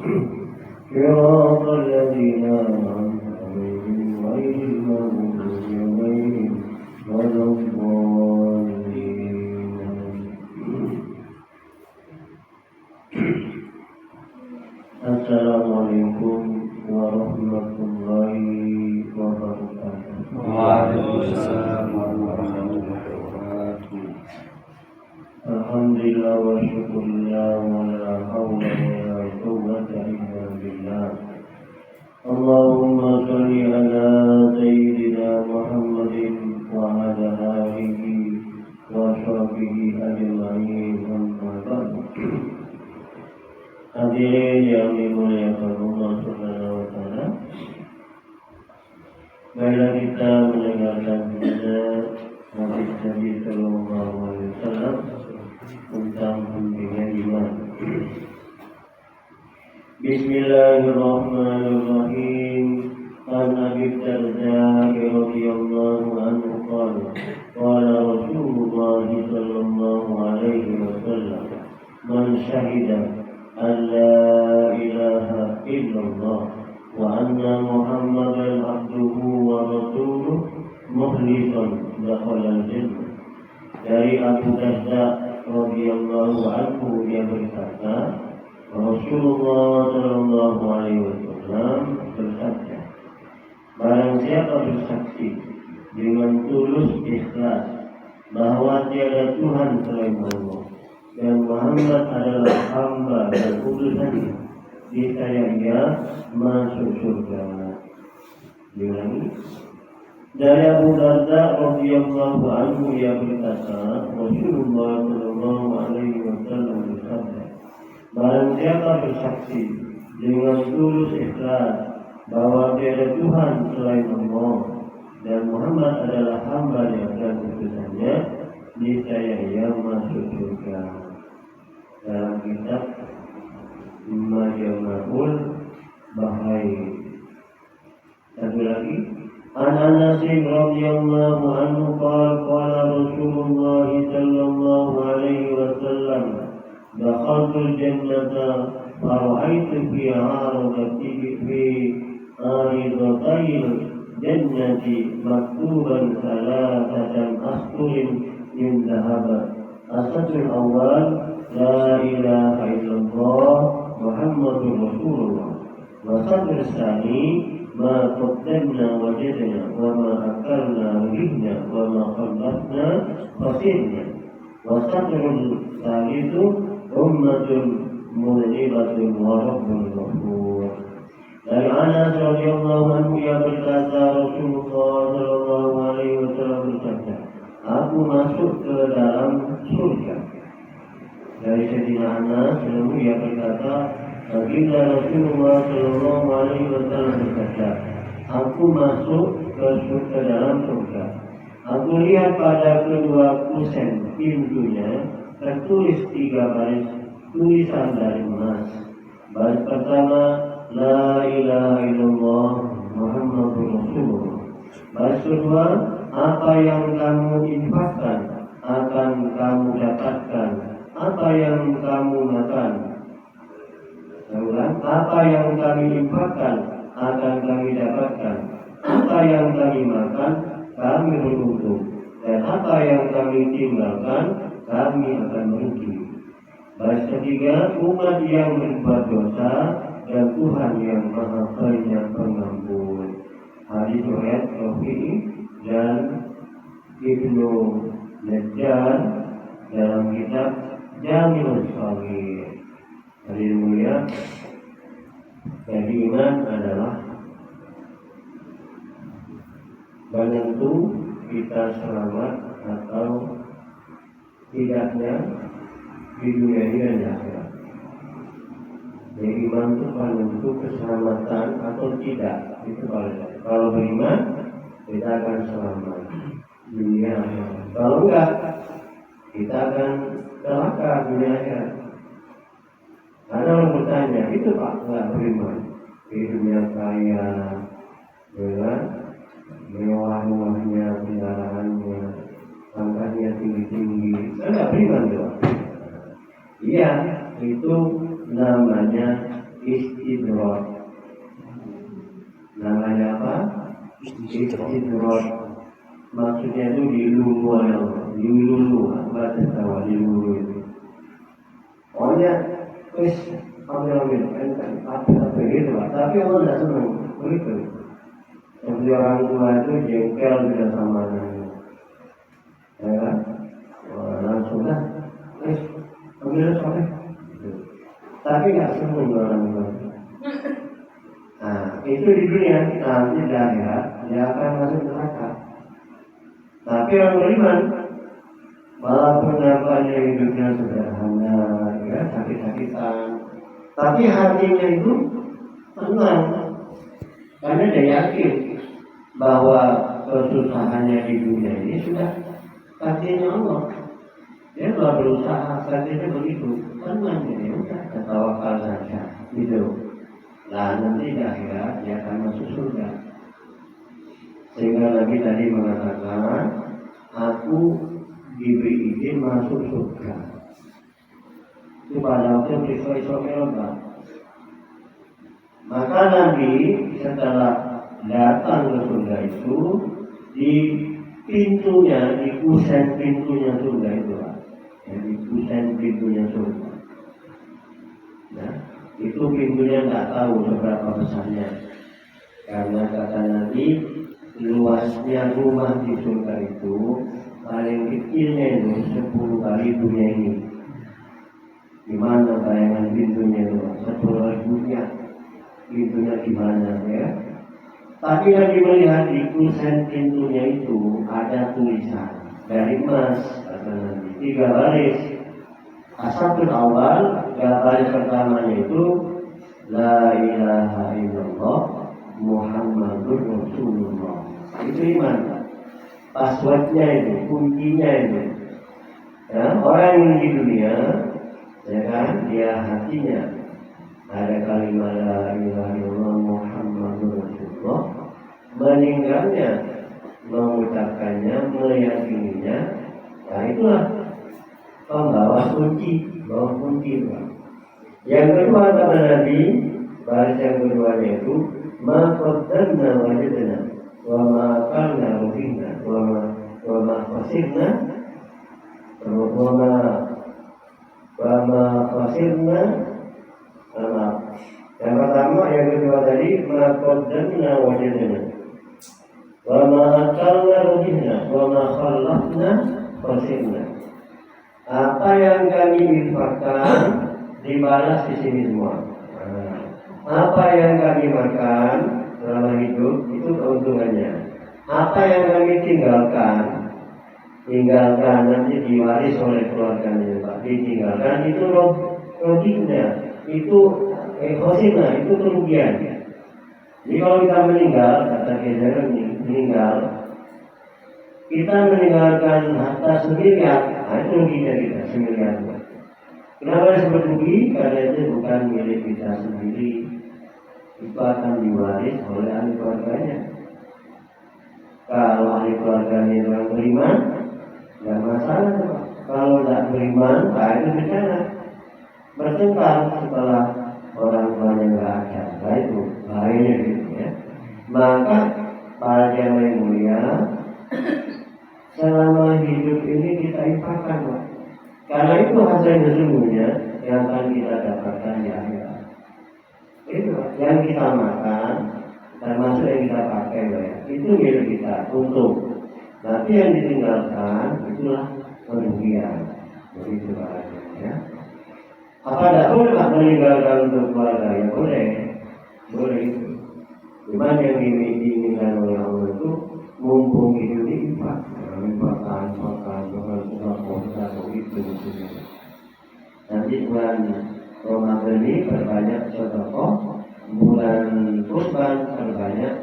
صراط الذين أنعمت عليهم غير المغضوب عليهم ولا الضالين. Assalamualaikum warahmatullahi wabarakatuh. Waalaikumsalam warahmatullahi wabarakatuh. Alhamdulillah wa syukurillah wa la hawla wa la quwwata illa billah. Allahumma shalli ala sayyidina Muhammadin wa ala alihi wa sahbihi ajma'in, amma ba'du. Hadirin yang dimuliakan Allah Subhanahu wa taala. Marilah kita mendengarkan hadis Nabi sallallahu alaihi wasallam tentang pentingnya iman. Bismillahirrahmanirrahim. An Abi Darda radhiyallahu anhu qala qala Rasulullah sallallahu alaihi wasallam man syahida an la ilaha illallah wa anna Muhammadan abduhu wa rasuluh mukhlishan dakhala al-jannah. Dari Abu Darda radhiyallahu anhu dia berkata, Rasulullah sallallahu alaihi wasallam bersabda, barang siapa bersaksi dengan tulus ikhlas bahwa tiada Tuhan selain Allah dan Muhammad adalah hamba dan utusannya, niscaya ia masuk surga. Diulangi. Dari Abu Darda radhiyallahu anhu ia berkata, Rasulullah sallallahu alaihi wasallam bersabda, barang siapa bersaksi dengan tulus ikhlas bahwa tiada Tuhan selain Allah dan Muhammad adalah hamba dan utusannya, niscaya ia masuk surga. Dalam kitab Majmu'ul Bahrain. Satu lagi, An Anas radhiyallahu anhu qala Rasulullah sallallahu alaihi wasallam dakhaltul jannata fara'aitu fi 'aradati fi aridatil jannati maktuban salatatan asfurin min dhahab. Asatul awal la ilaha illallah Muhammadur Rasulullah. Wasatul tsani ma qaddamna wajadna wa ma akalna rihna wa ma qallafna fasirna. Wasatul tsalitsu ummatun mu'minatul wa rabbul ghafur. Dari Anas radhiyallahu anhu ia berkata, Rasulullah sallallahu alaihi wasallam bersabda, aku masuk ke dalam surga. Dari Sayyidina Anas ia berkata, baginda Rasulullah sallallahu alaihi wasallam berkata, aku masuk ke dalam surga. Aku lihat pada kedua kusen pintunya tertulis 3 baris tulisan dari emas. Baris pertama, la ilaha illallah Muhammadur Rasulullah. Baris kedua, apa yang kamu infakkan akan kamu dapatkan, apa yang kamu makan. Apa yang kami infakkan akan kami dapatkan, apa yang kami makan kami beruntung, dan apa yang kami tinggalkan kami akan merugi. Baris ketiga, umat yang berbuat dosa dan Tuhan yang maha banyak pengampun. Hadis riwayat Rafi'i dan Ibnu Najjar dalam kitab Jami'us Shaghir. Hadirin mulia, jadi iman adalah penentu kita selamat atau tidaknya di dunia ini dan di akhirat. Jadi iman itu penentu keselamatan atau tidak. Itu kalau beriman kita akan selamat dunia akhirat. Kalau enggak, kita akan celaka dunia akhirat. Ada orang bertanya, itu Pak enggak beriman, hidupnya kaya, dengan mewah-mewahnya kendaraannya, pangkatnya tinggi-tinggi, enggak beriman tuh. Iya, itu namanya istidroj. Namanya apa? Istidroj. Maksudnya itu dilulu oleh Allah, dilulu, bahasa Jawa dilulu itu. Pokoknya, ambil apa gitu lah. Tapi Allah tidak senang begitu. Seperti orang tua itu jengkel tidak sama anaknya, ya kan? Langsung lah, ambil soleh. Tapi nggak senang orang tua. Nah, itu di dunia, nanti di akhirat dia akan masuk neraka. Tapi orang beriman, walaupun nampaknya hidupnya sederhana, ya sakit-sakitan, tapi hatinya itu tenang, karena dia yakin bahwa kesusahannya di dunia ini sudah takdirnya Allah. Dia telah berusaha, takdirnya begitu, tenang jadi udah tawakal saja, gitu. Nah nanti di akhirat dia akan masuk surga. Sehingga Nabi tadi mengatakan, aku diberi izin masuk surga. Itu pada waktu Isra Mi'raj. Maka Nabi setelah datang ke surga itu, di pintunya, di kusen pintunya surga itu, di kusen pintunya surga. Nah, itu pintunya nggak tahu seberapa besarnya, karena kata Nabi, luasnya rumah di surga itu paling kecilnya itu 10 kali dunia ini. Gimana bayangan pintunya itu? 10 kali dunia. Pintunya gimana ya? Tapi yang melihat di kusen pintunya itu ada tulisan dari emas, kata Nabi, 3 baris. Asapul awal, baris pertamanya itu La ilaha illallah Muhammadur Rasulullah. Itu iman. Passwordnya itu, kuncinya itu. Ya, orang yang di dunia, ya kan, dia hatinya ada kalimat La ilaha illallah Muhammadur Rasulullah. Meninggalnya, mengucapkannya, meyakininya. Nah itulah pembawa kunci, bawa kunci. Yang kedua kata Nabi, baris yang keduanya itu ma qaddamna wajadna wa ma akalna ruhina wa ma fasirna yang pertama, yang kedua tadi ma qaddamna wajadna wa ma akalna ruhina wa ma khalafna fasirna. Apa yang kami infakkan dibalas di sini semua. Apa yang kami makan selama hidup itu keuntungannya. Apa yang kami tinggalkan nanti diwaris oleh keluarganya, Pak. Ditinggalkan itu roginya, itu khosina, itu kerugian. Jadi kalau kita meninggal, kata Kejaran meninggal, kita meninggalkan harta semiliar, nah itu ruginya kita semiliar. Kenapa disebut rugi? Karena itu bukan milik kita sendiri. Itu akan diwaris oleh ahli keluarganya. Kalau ahli keluarganya orang beriman, tidak masalah. Kalau tidak beriman, itu bencana. Bertengkar setelah orang tuanya nggak ada. Nah itu bahayanya gitu ya. Maka para jamaah yang mulia, selama hidup ini kita infakkan, Pak. Karena itu hasil yang sesungguhnya yang akan kita dapatkan di akhirat. Itu yang kita makan, termasuk yang kita pakai, ya, itu milik kita untuk. Tapi yang ditinggalkan itulah kerugian. Begitu Pak. Ya. Apa tidak boleh meninggalkan untuk keluarga? Ya boleh, boleh itu. Cuman yang diinginkan oleh Allah itu mumpung hidup ini infak. Nanti bulan Ramadan ini berbanyak sedekah, bulan Kurban berbanyak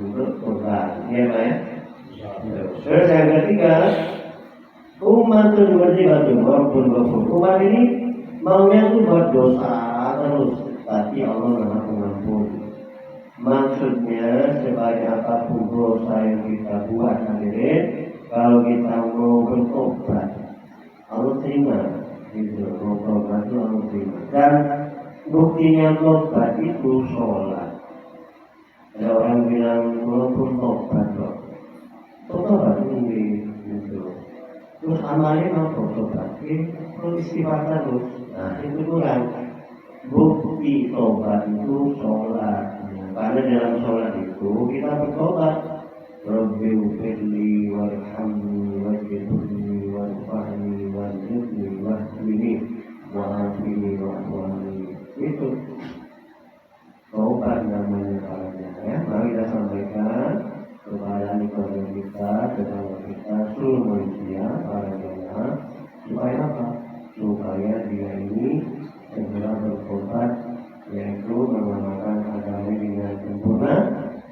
untuk kurban. Iya Pak ya? Terus yang ketiga, umatun berjibatun walaupun ghafur. Umat ini maunya itu buat dosa terus, tapi Allah Maha Pengampun. Maksudnya sebanyak apapun dosa yang kita buat hadirin, kalau kita mau bertobat, Allah terima. Itu bertobat itu Allah terima. Dan buktinya tobat itu sholat. Ada orang bilang walaupun tobat kok, tobat ini gitu. Terus amalnya apa tobat? Terus istighfar terus. Nah itu kurang. Bukti tobat itu sholat. Karena dalam sholat itu kita bertobat. Rabbi ufirli warhamni wajibni warfahni warjibni wahdini wa'afini wa'afwani. Itu tobat namanya caranya ya. Mari kita sampaikan kepada keluarga kita, tetangga kita, seluruh manusia, para jemaah, supaya apa? Supaya dia ini segera bertobat, yaitu mengamalkan agama dengan sempurna,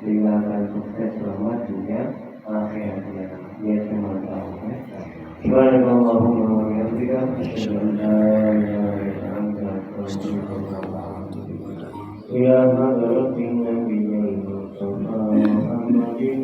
meninggalkan sukses selamat dunia akhirnya. Dia cuma tahu ya. Subhanallahumma wa bihamdika, asyhadu an la ilaha illa anta, astaghfiruka wa atubu ilaik. Ya hadratin nabiyil mustafa Muhammadin